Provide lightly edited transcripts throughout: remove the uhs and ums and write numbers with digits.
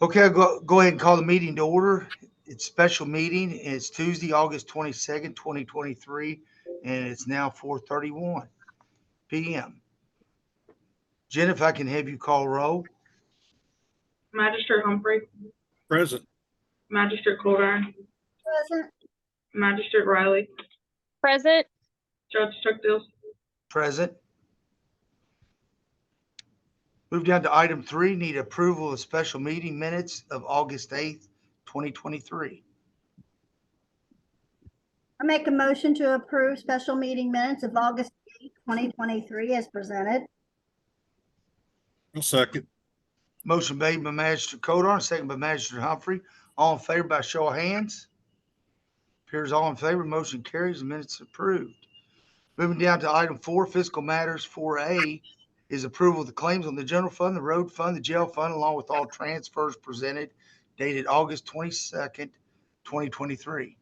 Okay, I'll go ahead and call the meeting to order. It's special meeting. It's Tuesday, August 22nd, 2023, and it's now 4:31 p.m. Jen, if I can have you call roll. Magistrate Humphrey. Present. Magistrate Colburn. Present. Magistrate Riley. Present. Judge Chuckdale. Present. Move down to item 3, need approval of special meeting minutes of August 8th, 2023. I make a motion to approve special meeting minutes of August 8, 2023 as presented. I'll second. Motion made by Magistrate Codar, second by Magistrate Humphrey. All in favor by show of hands. Appears all in favor. Motion carries. The minutes approved. Moving down to item 4, fiscal matters. 4A is approval of the claims on the general fund, the road fund, the jail fund, along with all transfers presented, dated August 22nd, 2023.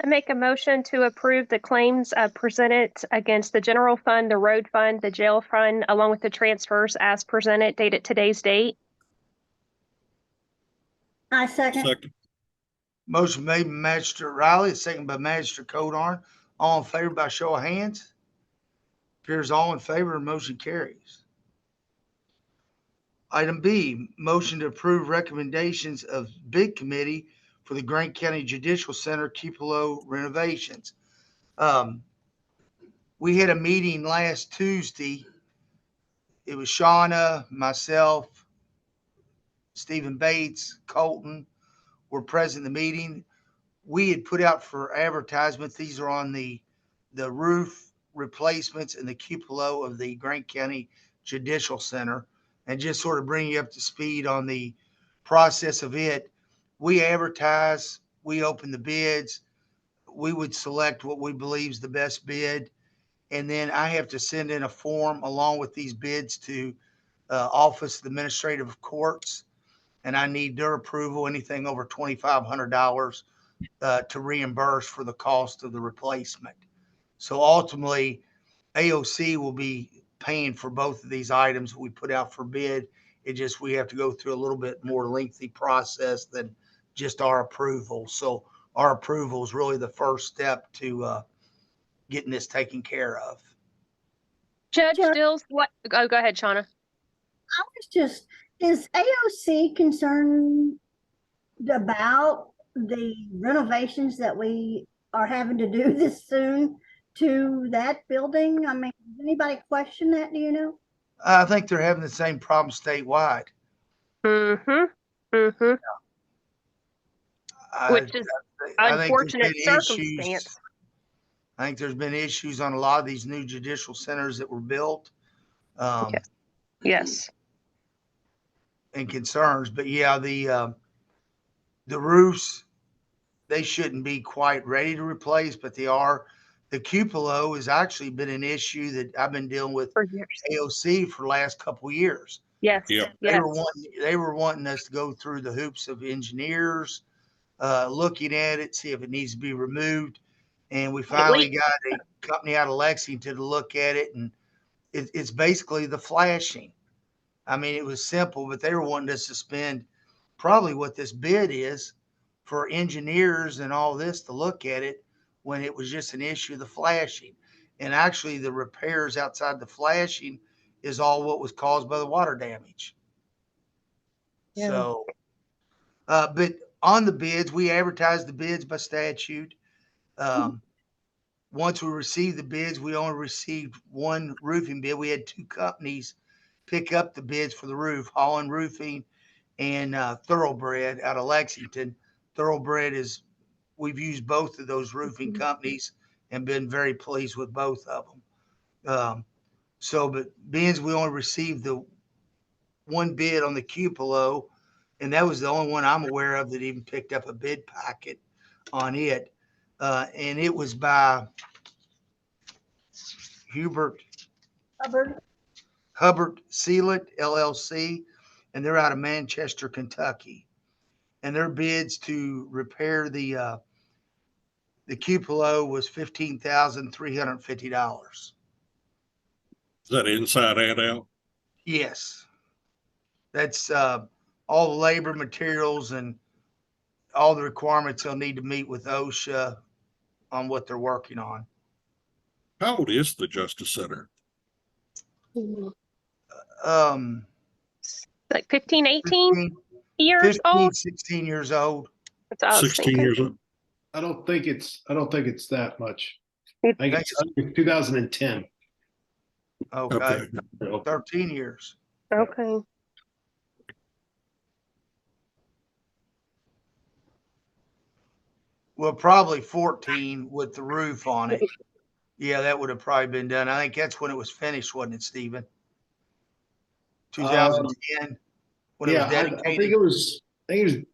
I make a motion to approve the claims presented against the general fund, the road fund, the jail fund, along with the transfers as presented, dated today's date. I second. Second. Motion made by Magistrate Riley, second by Magistrate Codar. All in favor by show of hands. Appears all in favor. Motion carries. Item B, motion to approve recommendations of bid committee for the Grant County Judicial Center cupola renovations. We had a meeting last Tuesday. It was Shauna, myself, Stephen Bates, Colton were present in the meeting. We had put out for advertisement. These are on the roof replacements and the cupola of the Grant County Judicial Center. And just sort of bring you up to speed on the process of it. We advertise, we open the bids, we would select what we believe is the best bid. And then I have to send in a form along with these bids to Office of the Administrative Courts. And I need their approval, anything over $2,500 to reimburse for the cost of the replacement. So ultimately, AOC will be paying for both of these items we put out for bid. It just, we have to go through a little bit more lengthy process than just our approval. So our approval is really the first step to getting this taken care of. Judge Dills, what? Oh, go ahead, Shauna. I was just, is AOC concerned about the renovations that we are having to do this soon to that building? I mean, does anybody question that? Do you know? I think they're having the same problem statewide. Which is unfortunate circumstance. I think there's been issues on a lot of these new judicial centers that were built. Yes. And concerns, but yeah, the roofs, they shouldn't be quite ready to replace, but they are. The cupola has actually been an issue that I've been dealing with For years. AOC for the last couple of years. Yes. Yep. Yes. They were wanting us to go through the hoops of engineers, looking at it, see if it needs to be removed. And we finally got a company out of Lexington to look at it, and it's basically the flashing. I mean, it was simple, but they were wanting us to spend probably what this bid is for engineers and all this to look at it, when it was just an issue of the flashing. And actually the repairs outside the flashing is all what was caused by the water damage. Yeah. So, but on the bids, we advertised the bids by statute. Once we received the bids, we only received one roofing bid. We had two companies pick up the bids for the roof, Holland Roofing and Thoroughbred out of Lexington. Thoroughbred is, we've used both of those roofing companies and been very pleased with both of them. But being we only received the one bid on the cupola, and that was the only one I'm aware of that even picked up a bid packet on it. And it was by Hubbard Sealant LLC, and they're out of Manchester, Kentucky. And their bids to repair the cupola was $15,350. Is that inside and out? Yes. That's all the labor, materials, and all the requirements they'll need to meet with OSHA on what they're working on. How old is the Justice Center? Like 15, 18 15, years 15, old. 16 years old. That's what I was 16 thinking. years old. I don't think it's that much. It- I think it's under 2010. Okay, Okay. 13 years. Okay. Well, probably 14 with the roof on it. Yeah, that would have probably been done. I think that's when it was finished, wasn't it, Stephen? 2010, when it was Yeah, I dedicated. think it was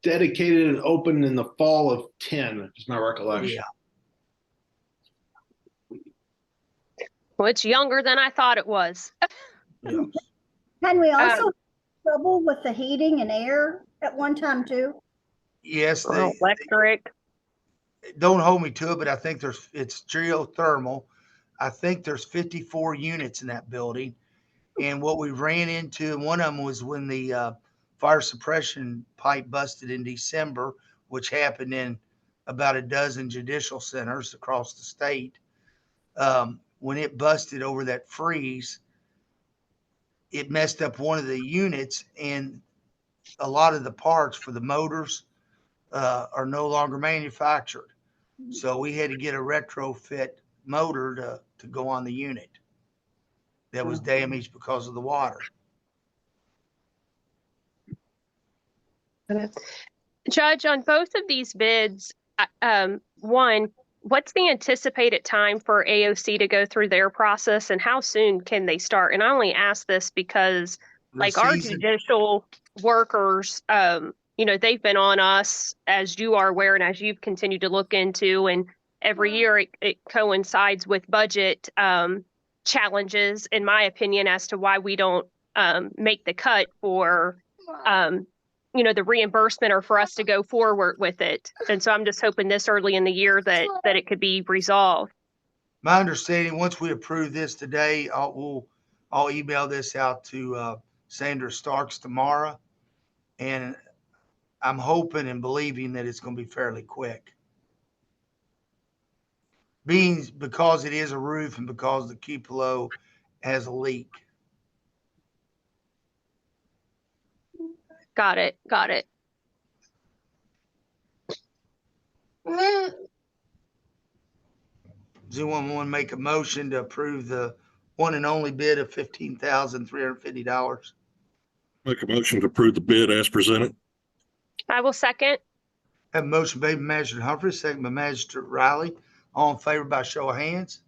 dedicated and opened in the fall of 10, is my recollection. Yeah. Well, it's younger than I thought it was. Yeah. Can we also have trouble with the heating and air at one time too? Yes, Electric. don't hold me to it, but I think it's geothermal. I think there's 54 units in that building. And what we ran into, and one of them was when the fire suppression pipe busted in December, which happened in about a dozen judicial centers across the state. When it busted over that freeze, it messed up one of the units, and a lot of the parts for the motors are no longer manufactured. So we had to get a retrofit motor to go on the unit that was damaged because of the water. Judge, on both of these bids, one, what's the anticipated time for AOC to go through their process, and how soon can they start? And I only ask this because like our judicial workers, they've been on us, as you are aware and as you've continued to look into, and every year it coincides with budget challenges, in my opinion, as to why we don't make the cut for the reimbursement, or for us to go forward with it. And so I'm just hoping this early in the year that it could be resolved. My understanding, once we approve this today, I'll email this out to Sandra Starks tomorrow, and I'm hoping and believing that it's going to be fairly quick. Because it is a roof and because the cupola has a leak. Got it. Does anyone want to make a motion to approve the one and only bid of $15,350? Make a motion to approve the bid as presented. I will second. Have a motion made by Magistrate Humphrey, second by Magistrate Riley. All in favor by show of hands.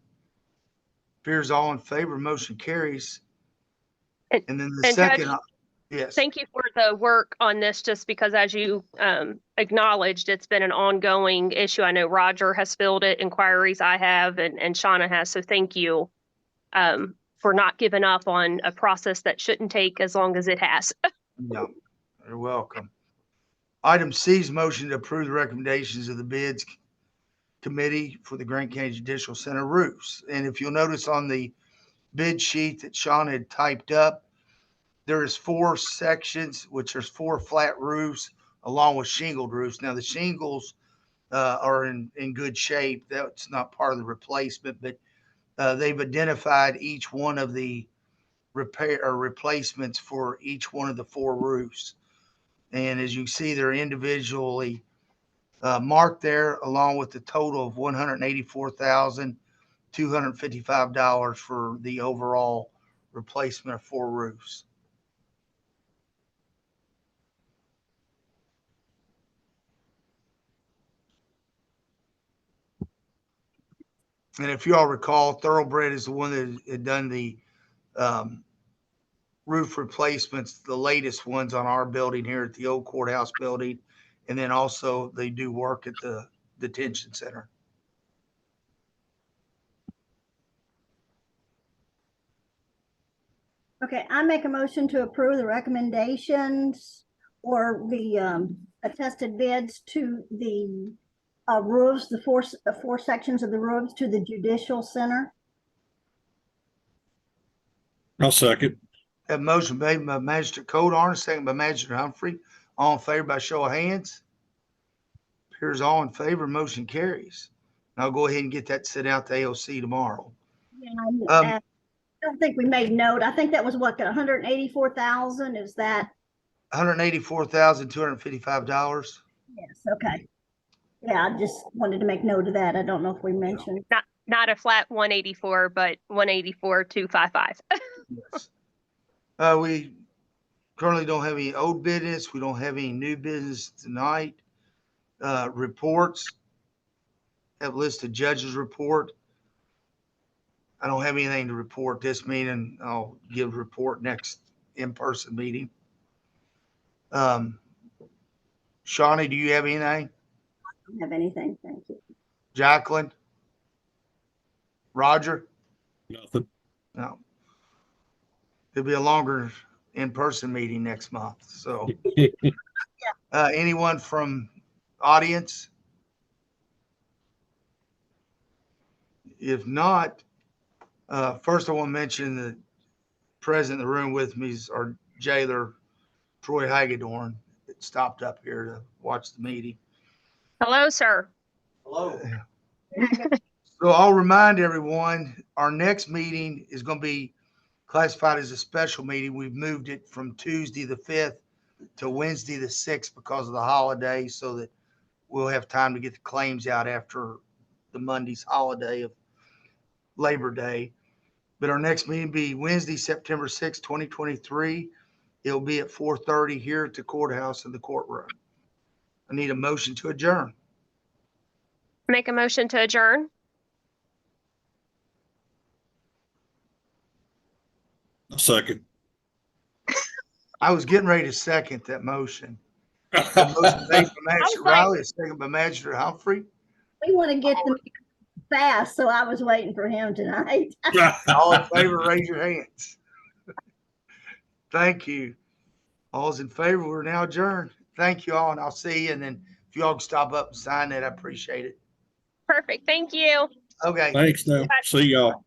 Appears all in favor, motion carries. And then the second, Judge, yes. thank you for the work on this, just because, as you acknowledged, it's been an ongoing issue. I know Roger has filled it, inquiries I have, and Shauna has. So thank you for not giving up on a process that shouldn't take as long as it has. No, you're welcome. Item C is motion to approve the recommendations of the bids committee for the Grant County Judicial Center roofs. And if you'll notice on the bid sheet that Sean had typed up, there is 4 sections, which there's 4 flat roofs along with shingled roofs. Now the shingles are in good shape. That's not part of the replacement, but they've identified each one of the repair or replacements for each one of the 4 roofs. And as you can see, they're individually marked there, along with the total of $184,255 for the overall replacement of 4 roofs. And if you all recall, Thoroughbred is the one that had done the roof replacements, the latest ones on our building here at the old courthouse building. And then also they do work at the detention center. Okay, I make a motion to approve the recommendations or the attested bids to the roofs, the four sections of the roofs to the judicial center. I'll second. Have a motion made by Magistrate Coldar, second by Magistrate Humphrey. All in favor by show of hands. Appears all in favor, motion carries. And I'll go ahead and get that sent out to AOC tomorrow. Yeah, Um, I don't think we made note. I think that was what, 184,000? Is that? $184,255. Yes, okay. Yeah, I just wanted to make note of that. I don't know if we mentioned. Not a flat 184, but 184,255. Yes. We currently don't have any old business. We don't have any new business tonight. Reports. Have a list of judges' report. I don't have anything to report this meeting. I'll give a report next in-person meeting. Shawnee, do you have anything? I don't have anything. Thank you. Jacqueline? Roger? Nothing. No. It'll be a longer in-person meeting next month. So, anyone from audience? If not, first I want to mention the present in the room with me is our jailer, Troy Hagedorn, that stopped up here to watch the meeting. Hello, sir. Hello. So I'll remind everyone, our next meeting is going to be classified as a special meeting. We've moved it from Tuesday the 5th to Wednesday the 6th because of the holiday, so that we'll have time to get the claims out after the Monday's holiday of Labor Day. But our next meeting will be Wednesday, September 6th, 2023. It'll be at 4:30 here at the courthouse in the courtroom. I need a motion to adjourn. Make a motion to adjourn. A second. I was getting ready to second that motion. The motion made by Magistrate Riley, a second by Magistrate Humphrey. We want to get them fast, so I was waiting for him tonight. All in favor, raise your hands. Thank you. All's in favor, we're now adjourned. Thank you all, and I'll see you. And then if you all can stop up and sign that, I appreciate it. Perfect. Thank you. Okay. Thanks now. See y'all.